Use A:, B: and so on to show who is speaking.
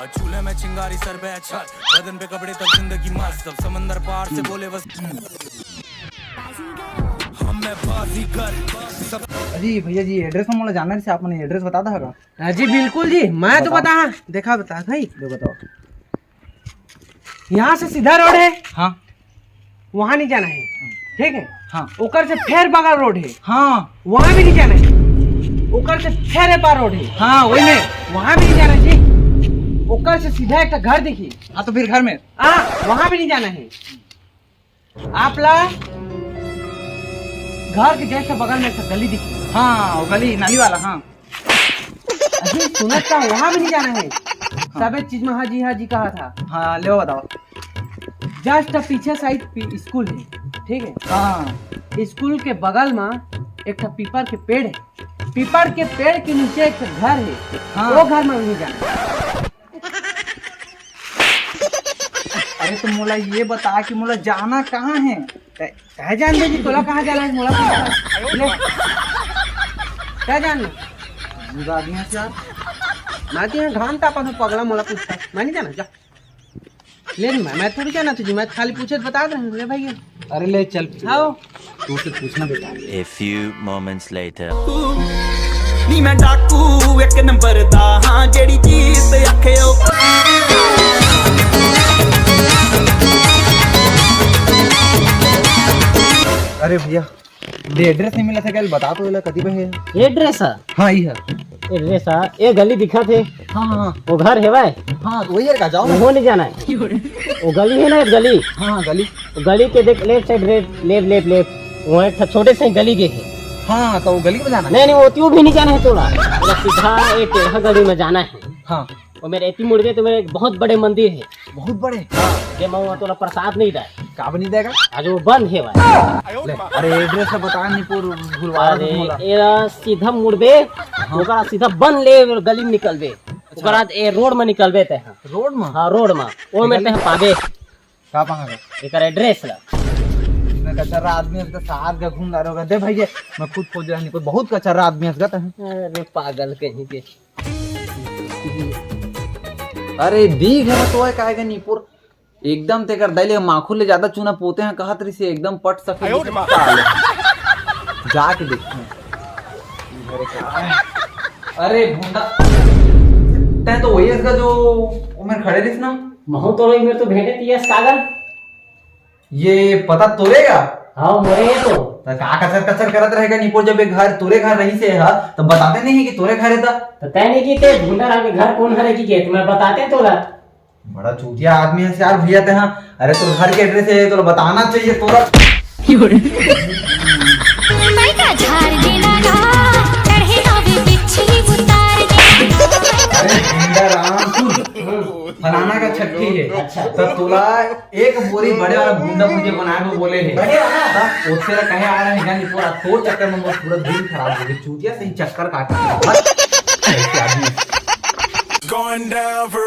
A: चूल्हे में चिंगारी सर पे अच्छा बदन पे कपड़े तब जिंदगी मस्त अब समंदर पार से बोले बस हमें बाजीगर सब।
B: जी भैया जी एड्रेस में मुझे जानना है, आपने एड्रेस बता था का?
C: जी बिल्कुल जी, मैं तो बता देखा बता भाई।
B: जो बताओ।
C: यहाँ से सीधा रोड है,
B: हाँ
C: वहाँ नहीं जाना है, ठीक है?
B: हाँ
C: ऊपर से फेर बगल रोड है,
B: हाँ
C: वहाँ भी नहीं जाना है। ऊपर से फेरे पार रोड है,
B: हाँ वही में।
C: वहाँ भी नहीं जाना है जी। ऊपर से सीधा एक घर देखिए,
B: हाँ तो फिर घर में
C: वहाँ भी नहीं जाना है। आप ला घर के जैसे बगल में एक गली दिखी,
B: हाँ वो गली नाली वाला। हाँ
C: अजी सुनत का वहाँ भी नहीं जाना है। सबे चीज में हाँ जी कहा था।
B: हाँ ले बताओ।
C: जस्ट पीछे साइड स्कूल है, ठीक है?
B: हाँ
C: स्कूल के बगल में एक पीपर के पेड़ है, पीपर के पेड़ के नीचे एक घर है।
B: हाँ।
C: वो घर में नहीं जाना।
B: अरे तो मोला ये बता कि मोला जाना कहाँ है?
C: कह जान दे जी, तोला कहाँ जाना है? मोला क्या जानना?
B: आदमी है यार।
C: मैं तो यहाँ घाम तापा था, पगला मोला पूछता मैं नहीं जाना। जा ले रही मैं थोड़ी जाना तुझे, मैं खाली पूछे बता दे ले भैया।
B: अरे ले चल
C: आओ
B: तू से पूछना बेटा।
A: A few moments later
D: नी मैं डाकू एक नंबर दा हां जेड़ी चीज ते आखियो।
B: अरे भैया ये एड्रेस नहीं मिला था क्या? बता तो ले कदी पे है।
E: एड्रेस है,
B: हाँ ये है।
E: एड्रेस है, ये गली दिखा थे।
B: हाँ हाँ
E: वो घर है भाई,
B: हाँ तो वही है का जाओ ना।
E: वो नहीं जाना है। वो गली है ना, एक गली,
B: हाँ गली।
E: वो गली के देख लेफ्ट साइड, लेफ्ट वो एक छोटे से गली के है।
B: हाँ तो वो गली में जाना है।
E: नहीं वो त्यों भी नहीं जाना है, थोड़ा सीधा एक टेढ़ा गली में जाना है।
B: हाँ
E: और मेरे एती मुड़ गए तो मेरे एक बहुत बड़े मंदिर है,
B: बहुत बड़े।
E: ये मैं थोड़ा प्रसाद नहीं था,
B: का बनी देगा?
E: आज वो बंद है भाई।
B: ले, अरे एड्रेस तो बता नहीं पूरा भूलवा
E: अरे ये सीधा मुड़बे, ओकरा सीधा बन ले गली में निकलबे, ओकरा बाद ए रोड में निकलबे ते।
B: रोड में।
E: हाँ रोड में वो में ते पाबे
B: का पाएगा?
E: एकर एड्रेस ला।
B: मैं कचरा आदमी है तो साथ का घूम रहा होगा। दे भैया मैं खुद खोज रहा नहीं, कोई बहुत कचरा आदमी है।
E: अरे पागल कहीं के।
B: अरे दीघ है तो है काहेगा नीपुर एकदम ते कर दैले माखू ले ज्यादा चूना पोते हैं कहत रही से एकदम पट सके जाके देखते हैं। अरे भूंडा तै तो वही इसका जो उमर खड़े रही ना।
E: महू तो रही मेरे तो भेंटे तियस कागल।
B: ये पता तोरेगा?
E: हाँ मोरे है तो
B: का कचर कचर करत रहेगा नीपुर। जब एक घर तोरे घर रही से है तो बताते नहीं है कि तोरे घर है था।
E: तो तय नहीं की ते ढूंढा के घर कौन है की के तुम्हें बताते तोला।
B: बड़ा चूतिया आदमी है यार भैया ते। हाँ अरे तो घर के एड्रेस है तो बताना चाहिए तोरा। अरे फलाना का छठी है। अच्छा तो तोला एक बोरी बड़े वाला गुंडा मुझे बनाए वो बोले है उससे कहे आ रहा है गानी पूरा तो चक्कर में पूरा दिन खराब हो गया। चूतिया से ही चक्कर काटा ऐसे आदमी।
A: going down for